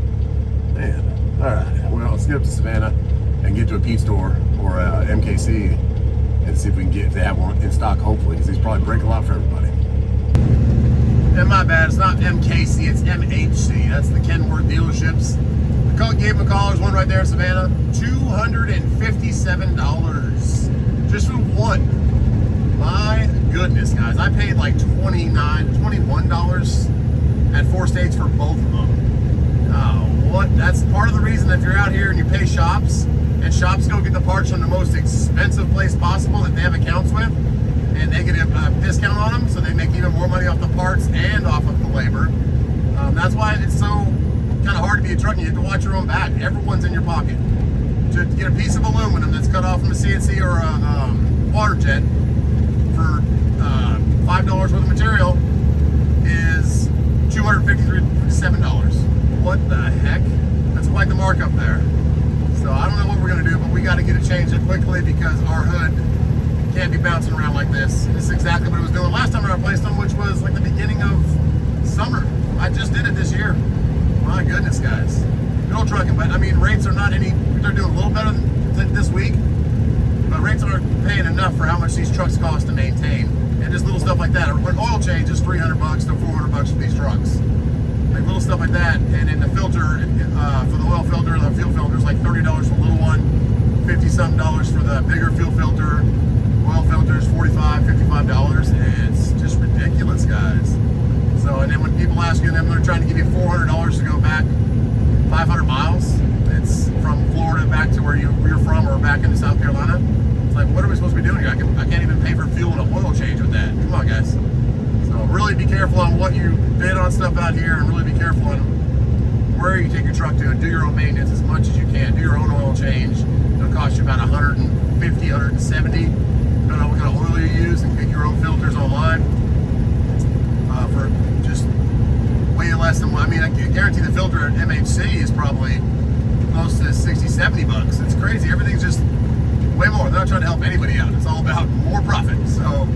C: Man, all right, well, let's get up to Savannah and get to a Pete store or MKC and see if we can get, if they have one in stock, hopefully, because these probably break a lot for everybody. And my bad, it's not MKC, it's MHC. That's the Kenworth dealerships. The gave them a call, there's one right there in Savannah. $257 just for one. My goodness, guys. I paid like $21 at 4 States for both of them. Oh, what? That's part of the reason if you're out here and you pay shops, and shops don't get the parts from the most expensive place possible that they have accounts with, and they get a discount on them, so they make even more money off the parts and off of the labor. That's why it's so kind of hard to be a trucker. You have to watch your own back. Everyone's in your pocket. To get a piece of aluminum that's cut off from a CNC or a water jet for $5 worth of material is $257. What the heck? That's quite the markup there. So I don't know what we're gonna do, but we got to get it changed quickly because our hood can't be bouncing around like this. This is exactly what it was doing last time I replaced them, which was like the beginning of summer. I just did it this year. My goodness, guys. Good old trucking, but I mean, rates are not any, they're doing a little better than this week, but rates aren't paying enough for how much these trucks cost to maintain. And just little stuff like that. An oil change is $300 to $400 for these trucks. Like little stuff like that. And then the filter, for the oil filter, the fuel filter is like $30 for the little one, $50-something for the bigger fuel filter. Oil filters, $45, $55. It's just ridiculous, guys. So, and then when people ask you, they're trying to give you $400 to go back 500 miles. It's from Florida back to where you're from, or back into South Carolina. It's like, what are we supposed to be doing here? I can't even pay for fuel and an oil change with that. Come on, guys. So really be careful on what you bid on stuff out here, and really be careful on where you take your truck to, and do your own maintenance as much as you can. Do your own oil change. It'll cost you about $150, $170. Don't know what kind of oil you use, and get your own filters online for just way less than, I mean, I can guarantee the filter at MHC is probably close to 60, 70 bucks. It's crazy. Everything's just way more. They're not trying to help anybody out. It's all about more profit. So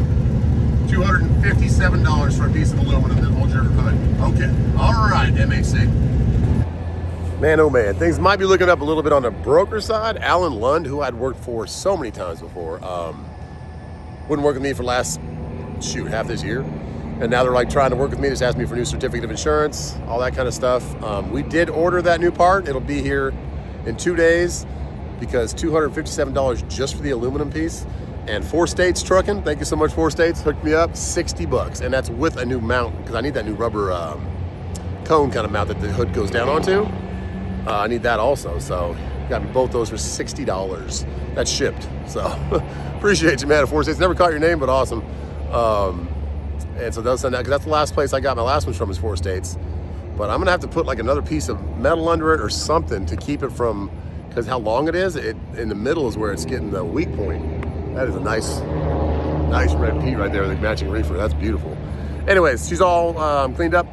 C: $257 for a piece of aluminum that holds your hood. Okay. All right, MHC.
B: Man, oh man, things might be looking up a little bit on the broker side. Allan Lund, who I'd worked for so many times before, wouldn't work with me for last, half this year. And now they're like trying to work with me, just asked me for a new certificate of insurance, all that kind of stuff. We did order that new part. It'll be here in 2 days because $257 just for the aluminum piece. And 4 States Truckin, thank you so much, 4 States, hooked me up, 60 bucks. And that's with a new mount because I need that new rubber cone kind of mount that the hood goes down onto. I need that also, so got me both those for $60. That's shipped, so appreciate you, man, at 4 States. Never caught your name, but awesome. And so they'll send that, because that's the last place I got my last ones from is 4 States. But I'm gonna have to put like another piece of metal under it or something to keep it from, because how long it is, in the middle is where it's getting the weak point. That is a nice red Pete right there, the matching reefer. That's beautiful. Anyways, she's all cleaned up.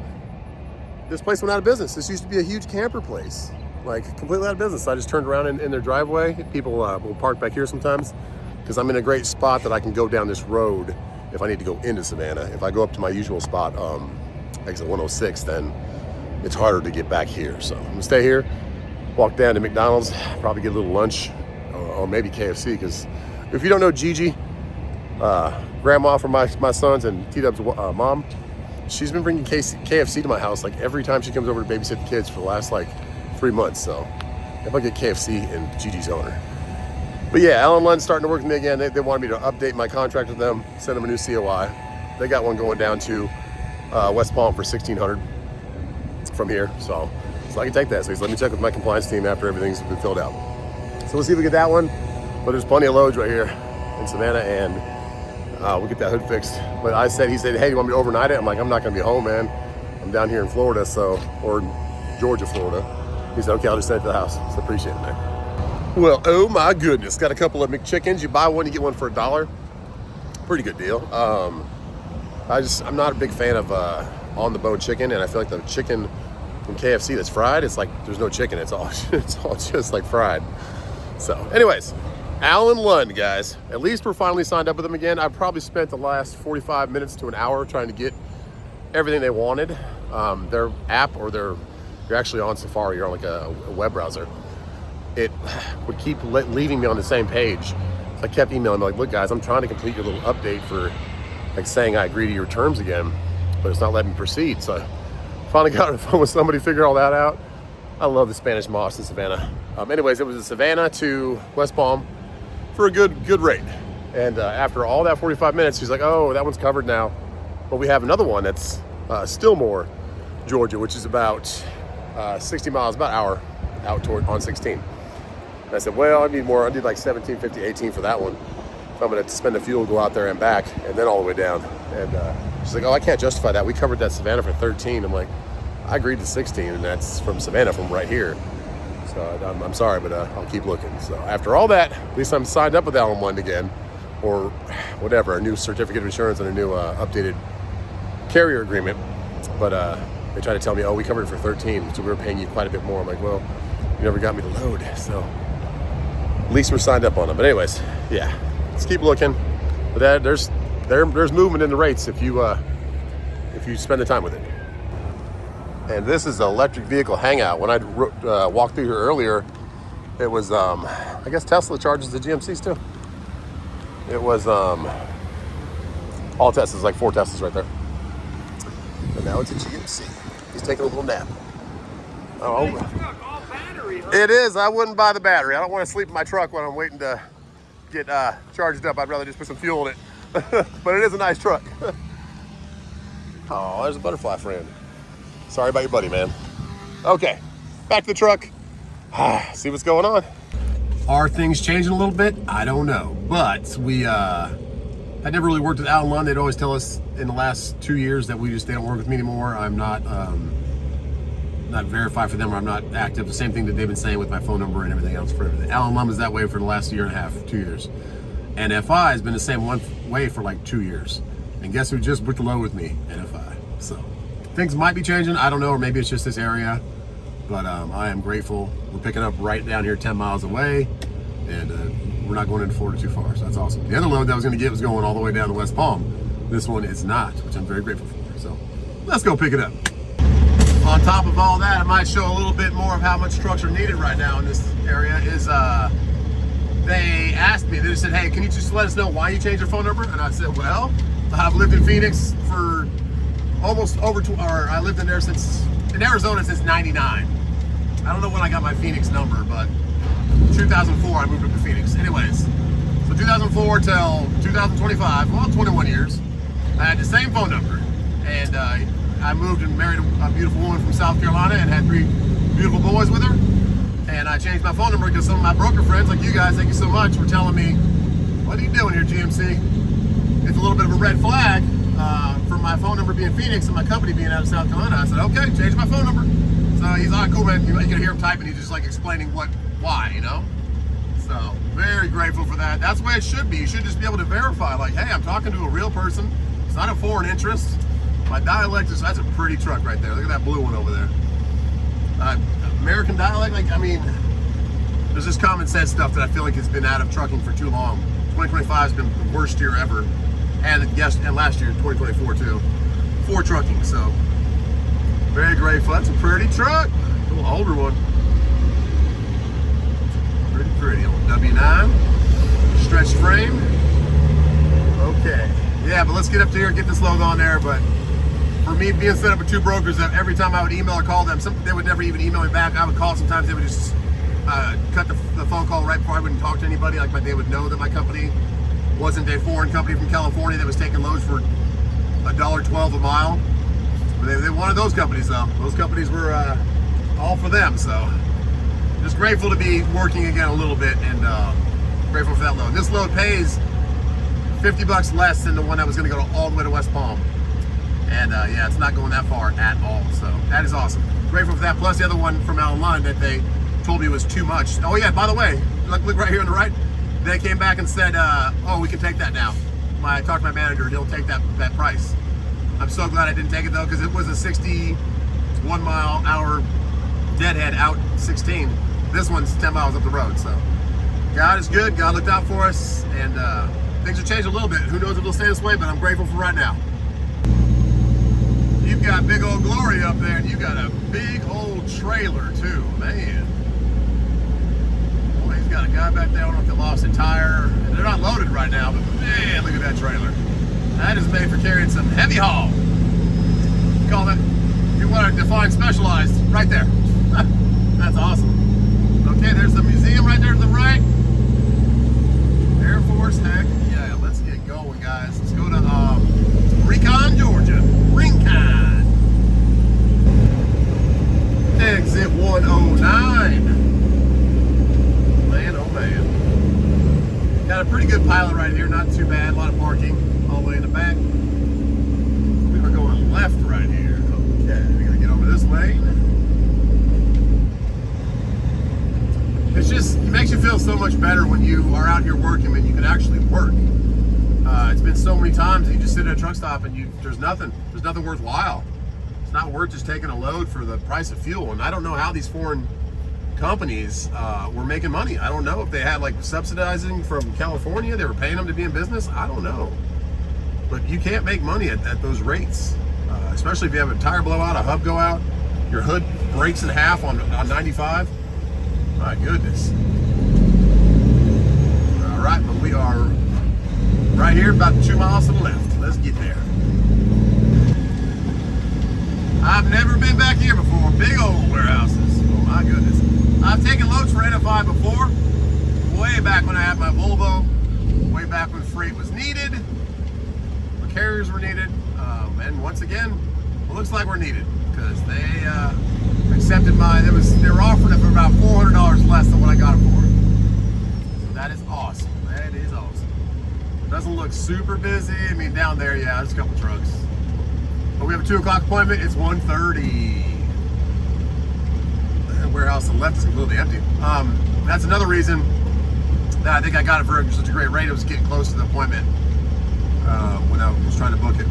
B: This place went out of business. This used to be a huge camper place, like completely out of business. I just turned around in their driveway. People will park back here sometimes because I'm in a great spot that I can go down this road if I need to go into Savannah. If I go up to my usual spot, exit 106, then it's harder to get back here. So I'm gonna stay here, walk down to McDonald's, probably get a little lunch or maybe KFC, because if you don't know Gigi, grandma for my sons and T-Dub's mom, she's been bringing KFC to my house like every time she comes over to babysit the kids for the last like 3 months. So if I get KFC and Gigi's owner. But yeah, Allan Lund's starting to work with me again. They wanted me to update my contract with them, send them a new COI. They got one going down to West Palm for $1,600 from here. So I can take that. So he's let me check with my compliance team after everything's been filled out. So we'll see if we get that one. But there's plenty of loads right here in Savannah, and we'll get that hood fixed. But he said, hey, you want me to overnight it? I'm like, I'm not gonna be home, man. I'm down here in Florida, or Georgia, Florida. He said, okay, I'll just send it to the house. So appreciate it, man. Well, oh my goodness. Got a couple of McChickens. You buy one, you get one for $1. Pretty good deal. I'm not a big fan of on-the-bone chicken, and I feel like the chicken from KFC that's fried, it's like there's no chicken. It's all just like fried. So anyways, Allan Lund, guys. At least we're finally signed up with them again. I've probably spent the last 45 minutes to an hour trying to get everything they wanted. Their app, or you're actually on Safari, you're on like a web browser. It would keep leaving me on the same page. So I kept emailing them like, look guys, I'm trying to complete your little update for like saying I agree to your terms again, but it's not letting me proceed. So I finally got on the phone with somebody, figured all that out. I love the Spanish Moss in Savannah. Anyways, it was in Savannah to West Palm for a good rate. And after all that 45 minutes, she's like, oh, that one's covered now. But we have another one that's Stillmore, Georgia, which is about 60 miles, about an hour out on 16. And I said, well, I need more. I need like 17, 50, 18 for that one. So I'm gonna spend the fuel, go out there and back, and then all the way down. And she's like, oh, I can't justify that. We covered that Savannah for 13. I'm like, I agreed to 16, and that's from Savannah, from right here. So I'm sorry, but I'll keep looking. So after all that, at least I'm signed up with Allan Lund again, or whatever, a new certificate of insurance and a new updated carrier agreement. But they tried to tell me, oh, we covered it for 13, so we were paying you quite a bit more. I'm like, well, you never got me the load, so at least we're signed up on them. But anyways, yeah, let's keep looking. But there's movement in the rates if you spend the time with it. And this is the electric vehicle hangout. When I walked through here earlier, it was I guess Tesla charges the GMCs too. It was all Teslas, like 4 Teslas right there. But now it's a GMC. He's taking a little nap. Oh, it is. I wouldn't buy the battery. I don't want to sleep in my truck when I'm waiting to get charged up. I'd rather just put some fuel in it. But it is a nice truck. Oh, there's a butterfly friend. Sorry about your buddy, man. Okay, back to the truck. See what's going on. Are things changing a little bit? I don't know. But we I never really worked with Allan Lund. They'd always tell us in the last 2 years that they don't work with me anymore. I'm not verified for them, or I'm not active. The same thing that they've been saying with my phone number and everything else for everything. Allan Lund is that way for the last 1.5 years, 2 years. And FI has been the same way for like 2 years. And guess who just booked a load with me? NFI. So Things might be changing. I don't know, or maybe it's just this area. But I am grateful. We're picking up right down here 10 miles away. And we're not going into Florida too far, so that's awesome. The other load that I was going to get was going all the way down to West Palm. This one is not, which I'm very grateful for. So let's go pick it up. On top of all that, I might show a little bit more of how much trucks are needed right now in this area. Is they asked me, they just said, hey, can you just let us know why you changed your phone number? And I said, well, I've lived in Phoenix for almost I lived in Arizona since 99. I don't know when I got my Phoenix number, but 2004 I moved up to Phoenix. Anyways, so 2004 till 2025, well, 21 years, I had the same phone number. And I moved and married a beautiful woman from South Carolina and had 3 beautiful boys with her. And I changed my phone number because some of my broker friends, like you guys, thank you so much, were telling me, what are you doing here, GMC? It's a little bit of a red flag for my phone number being Phoenix and my company being out of South Carolina. I said, okay, change my phone number. So he's like, cool, man. You can hear him typing. He's just like explaining why, you know? So very grateful for that. That's the way it should be. You should just be able to verify, like, hey, I'm talking to a real person. It's not a foreign interest. My dialect is, that's a pretty truck right there. Look at that blue one over there. American dialect, like, I mean, there's this common sense stuff that I feel like has been out of trucking for too long. 2025 has been the worst year ever. And last year, 2024 too, for trucking. So very grateful. That's a pretty truck. A little older one. Pretty old W9. Stretched frame. Okay. Yeah, but let's get up to here and get this load on there. But for me, being set up with 2 brokers, that every time I would email or call them, they would never even email me back. I would call. Sometimes they would just cut the phone call right before I wouldn't talk to anybody. Like, they would know that my company wasn't a foreign company from California that was taking loads for $1.12 a mile. But they wanted those companies, though. Those companies were all for them. So just grateful to be working again a little bit, and grateful for that load. This load pays $50 less than the one that was going to go all the way to West Palm. And yeah, it's not going that far at all. So that is awesome. Grateful for that. Plus the other one from Allan that they told me was too much. Oh yeah, by the way, look right here on the right. They came back and said, oh, we can take that now. I talked to my manager, he'll take that price. I'm so glad I didn't take it though, because it was a 61 mile hour deadhead out 16. This one's 10 miles up the road. So God is good. God looked out for us, and things have changed a little bit. Who knows if it'll stay this way, but I'm grateful for right now. You've got big old Glory up there, and you got a big old trailer too, man. Boy, he's got a guy back there. I don't know if they lost a tire. And they're not loaded right now, but man, look at that trailer. That is made for carrying some heavy haul. Call that, if you want to define specialized, right there. That's awesome. Okay, there's the museum right there to the right. Air Force, heck yeah. Let's get going, guys. Let's go to Recon, Georgia. Rincon. Exit 109. Man, oh man. Got a pretty good pilot right here, not too bad. A lot of parking all the way in the back. We are going left right here. Okay, we gotta get over this lane. It's just, it makes you feel so much better when you are out here working and you can actually work. It's been so many times that you just sit at a truck stop and there's nothing worthwhile. It's not worth just taking a load for the price of fuel. And I don't know how these foreign companies were making money. I don't know if they had like subsidizing from California, they were paying them to be in business. I don't know. But you can't make money at those rates, especially if you have a tire blowout, a hub go out, your hood breaks in half on 95. My goodness. All right, but we are right here, about 2 miles to the left. Let's get there. I've never been back here before. Big old warehouses. Oh my goodness. I've taken loads for NFI before. Way back when I had my Volvo. Way back when freight was needed. The carriers were needed. And once again, it looks like we're needed. Because they accepted mine. They were offering it for about $400 less than what I got it for. So that is awesome. That is awesome. Doesn't look super busy. I mean, down there, yeah, there's a couple trucks. But we have a 2 o'clock appointment. It's 1:30. The warehouse on the left is completely empty. That's another reason that I think I got it for such a great rate. It was getting close to the appointment when I was trying to book it.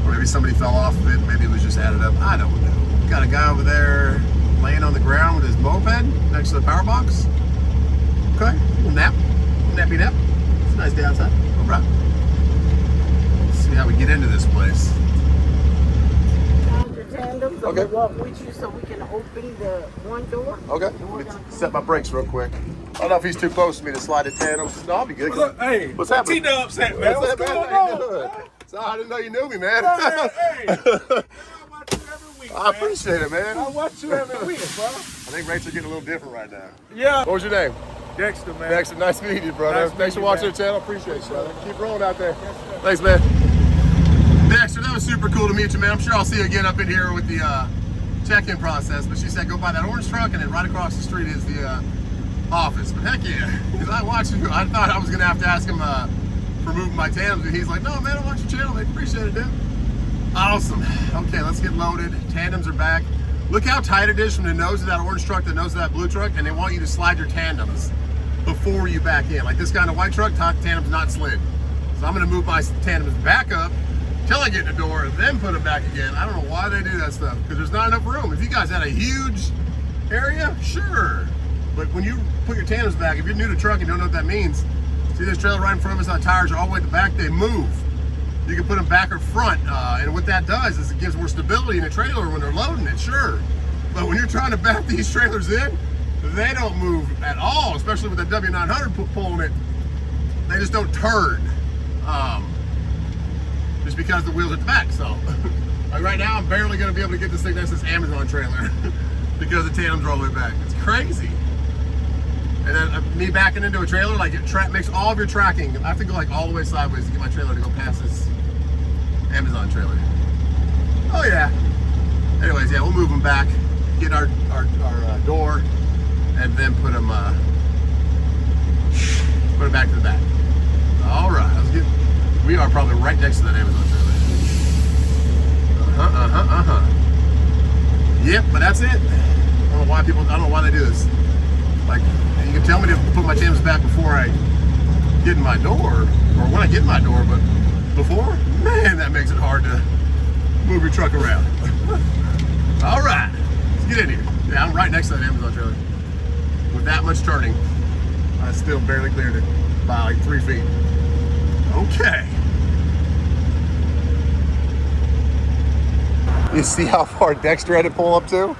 B: Or maybe somebody fell off of it. Maybe it was just added up. I don't know. Got a guy over there laying on the ground with his moped next to the power box. Okay, little nap. Nappy nap. It's a nice day outside. All right. Let's see how we get into this place.
E: Tandems,
B: Okay.
E: we'll walk with you so we can open the one door.
B: Okay.
E: And we're
B: Let me
E: gonna
B: set my brakes real quick. I don't know if he's too close to me to slide the tandems. No, I'll be good.
A: Look, hey,
B: What's happening?
A: T-Dub's at, man. What's
B: What's
A: going
B: up, man? How you
A: on?
B: doing? So, I didn't know you knew me, man.
A: Hey, I watch you every week,
B: I
A: man.
B: appreciate it, man.
A: I watch you every week, bro.
B: I think rates are getting a little different right now.
A: Yeah.
B: What was your name?
A: Dexter, man.
B: Dexter, nice meeting you, brother.
A: Nice
B: Thanks for
A: meeting you,
B: watching
A: man.
B: the channel. Appreciate you, brother. Keep rolling out there. Thanks, man. Dexter, that was super cool to meet you, man. I'm sure I'll see you again up in here with the check-in process. But she said go by that orange truck, and then right across the street is the office. But heck yeah, because I watched you. I thought I was gonna have to ask him for moving my tandems, but he's like, no, man, I watch your channel. I appreciate it, dude. Awesome. Okay, let's get loaded. Tandems are back. Look how tight it is from the nose of that orange truck to the nose of that blue truck, and they want you to slide your tandems before you back in. Like this kind of white truck, tandem's not slid. So I'm gonna move my tandems back up till I get in the door, then put them back again. I don't know why they do that stuff, because there's not enough room. If you guys had a huge area, sure. But when you put your tandems back, if you're new to trucking, don't know what that means. See this trailer right in front of us, our tires are all the way at the back, they move. You can put them back or front, and what that does is it gives more stability in the trailer when they're loading it, sure. But when you're trying to back these trailers in, they don't move at all, especially with the W900 pulling it. They just don't turn, just because the wheels are at the back. So, like right now, I'm barely gonna be able to get this thing next to this Amazon trailer because the tandems are all the way back. It's crazy. And then me backing into a trailer, like it makes all of your tracking. I have to go like all the way sideways to get my trailer to go past this Amazon trailer. Oh yeah. Anyways, yeah, we'll move them back, get our door, and then put them back to the back. All right, let's get. We are probably right next to that Amazon trailer. Yep, but that's it. I don't know why they do this. Like, you can tell me to put my tandems back before I get in my door, or when I get in my door, but before, man, that makes it hard to move your truck around. All right, let's get in here. Yeah, I'm right next to that Amazon trailer. With that much turning, I still barely cleared it by like 3 feet. Okay. You see how far Dexter had to pull up to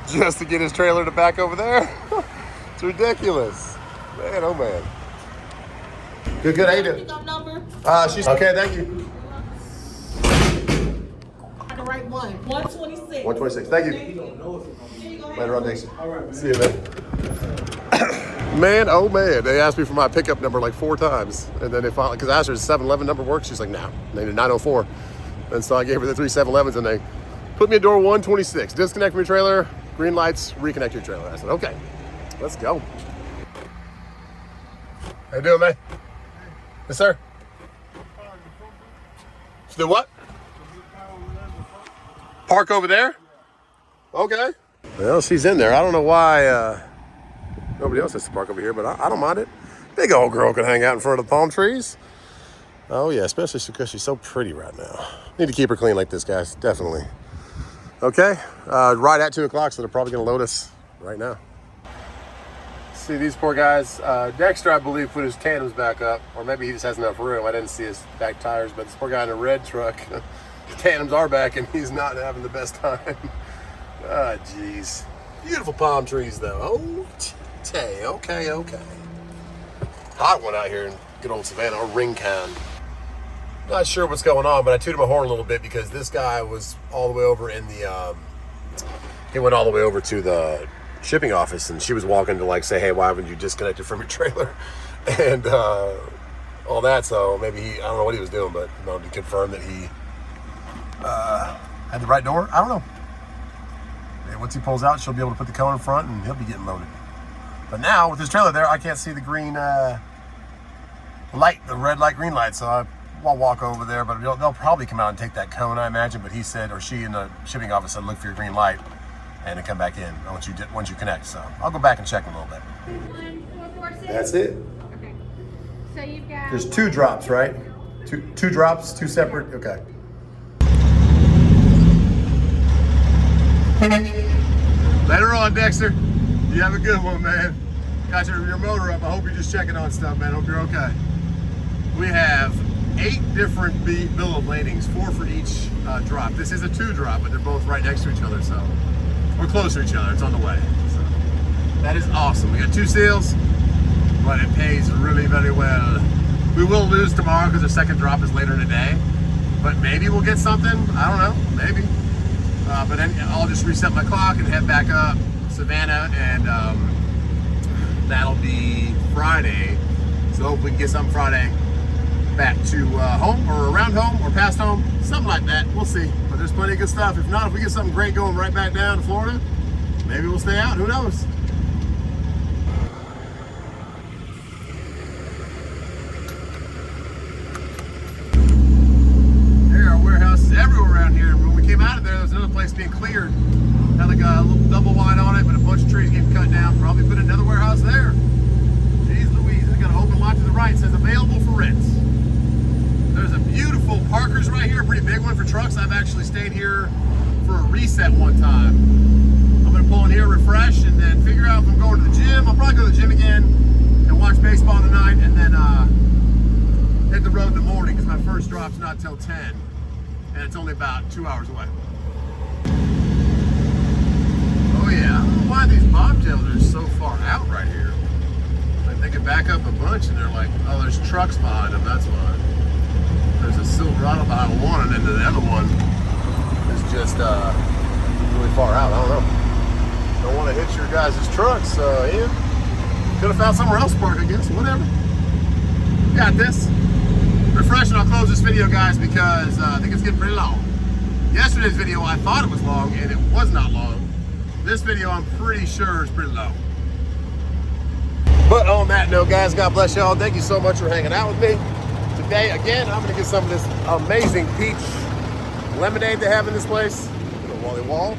B: just to get his trailer to back over there? It's ridiculous. Man, oh man. Good, how you doing?
E: Pickup number?
B: She's okay, thank you.
E: The right one. 126.
B: 126, thank you. Later on, Dixie. All right, see you, man. Man, oh man, they asked me for my pickup number like 4 times. And then they finally, because I asked her, does 7-Eleven number work? She's like, no. They did 904. And so I gave her the 3 7-Elevens and they put me at door 126. Disconnect from your trailer, green lights, reconnect your trailer. I said, okay, let's go. How you doing, man? Yes, sir. Do what? Park over there? Okay. Well, she's in there. I don't know why nobody else has to park over here, but I don't mind it. Big old girl can hang out in front of the palm trees. Oh yeah, especially because she's so pretty right now. Need to keep her clean like this, guys, definitely. Okay, right at 2 o'clock, so they're probably gonna load us right now. See these poor guys. Dexter, I believe, put his tandems back up, or maybe he just has enough room. I didn't see his back tires, but this poor guy in a red truck, his tandems are back and he's not having the best time. Ah, jeez. Beautiful palm trees though. Oh, okay. Hot one out here in good old Savannah, or Rincon. Not sure what's going on, but I tooted my horn a little bit because this guy was all the way over in the, he went all the way over to the shipping office, and she was walking to like say, hey, why haven't you disconnected from your trailer? And all that, so maybe I don't know what he was doing, but you know, to confirm that he had the right door, I don't know. And once he pulls out, she'll be able to put the cone in front and he'll be getting loaded. But now with his trailer there, I can't see the green light, the red light, green light, so I'll walk over there, but they'll probably come out and take that cone, I imagine. But he said, or she in the shipping office said, look for your green light and then come back in once you connect. So I'll go back and check in a little bit.
F: 446.
B: That's it.
F: Okay. So you've got.
B: There's 2 drops, right? Two drops, 2 separate. Okay.
C: Later on, Dexter. You have a good one, man. Got your motor up. I hope you're just checking on stuff, man. Hope you're okay. We have 8 different bill of ladings, 4 for each drop. This is a 2 drop, but they're both right next to each other, so we're close to each other. It's on the way. So that is awesome. We got 2 seals, but it pays really very well. We will lose tomorrow because the second drop is later in the day, but maybe we'll get something. I don't know, maybe. But then I'll just reset my clock and head back up Savannah, and that'll be Friday. So hopefully we can get something Friday back to home or around home or past home, something like that. We'll see. But there's plenty of good stuff. If not, if we get something great going right back down to Florida, maybe we'll stay out. Who knows? There are warehouses everywhere around here. When we came out of there was another place being cleared. Had like a little double wide on it, but a bunch of trees getting cut down. Probably put another warehouse there. Jeez Louise, we got an open lot to the right. It says available for rent. There's a beautiful Parker's right here, a pretty big one for trucks. I've actually stayed here for a reset one time. I'm gonna pull in here, refresh, and then figure out if I'm going to the gym. I'll probably go to the gym again and watch baseball tonight, and then hit the road in the morning because my first drop's not till 10, and it's only about 2 hours away. Oh yeah, I don't know why these bobtails are so far out right here. Like they could back up a bunch, and they're like, oh, there's trucks behind them. That's why. There's a Silverado behind one, and then the other one is just really far out. I don't know. Don't want to hit your guys' trucks, Ian. Could have found somewhere else to park, I guess. Whatever. Got this. Refresh, and I'll close this video, guys, because I think it's getting pretty long. Yesterday's video, I thought it was long, and it was not long. This video, I'm pretty sure, is pretty long. But on that note, guys, God bless y'all. Thank you so much for hanging out with me. Today, again, I'm gonna get some of this amazing peach lemonade they have in this place. Wally Wall.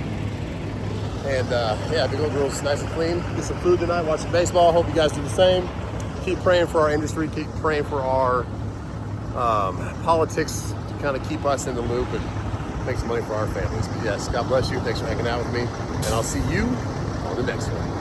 C: And yeah, big old girl's nice and clean. Get some food tonight, watch some baseball. Hope you guys do the same. Keep praying for our industry, keep praying for our politics to kind of keep us in the loop and make some money for our families. But yes, God bless you. Thanks for hanging out with me. And I'll see you on the next one.